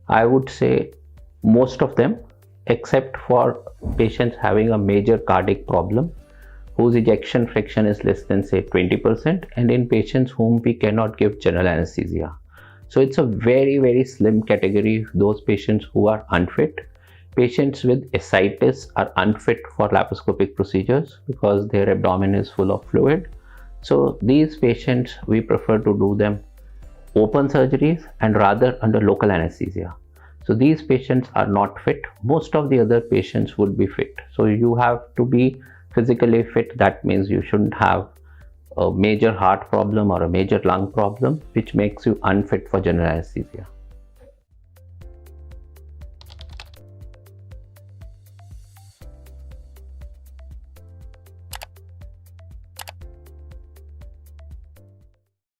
I would say most of them, except for patients having a major cardiac problem whose ejection fraction is less than say 20%, and in patients whom we cannot give general anesthesia. So it's a very slim category, those patients who are unfit. Patients with ascites are unfit for laparoscopic procedures because their abdomen is full of fluid. So these patients, we prefer to do them open surgeries and rather under local anesthesia. So these patients are not fit. Most of the other patients would be fit. So you have to be physically fit. That means you shouldn't have a major heart problem or a major lung problem which makes you unfit for general anesthesia.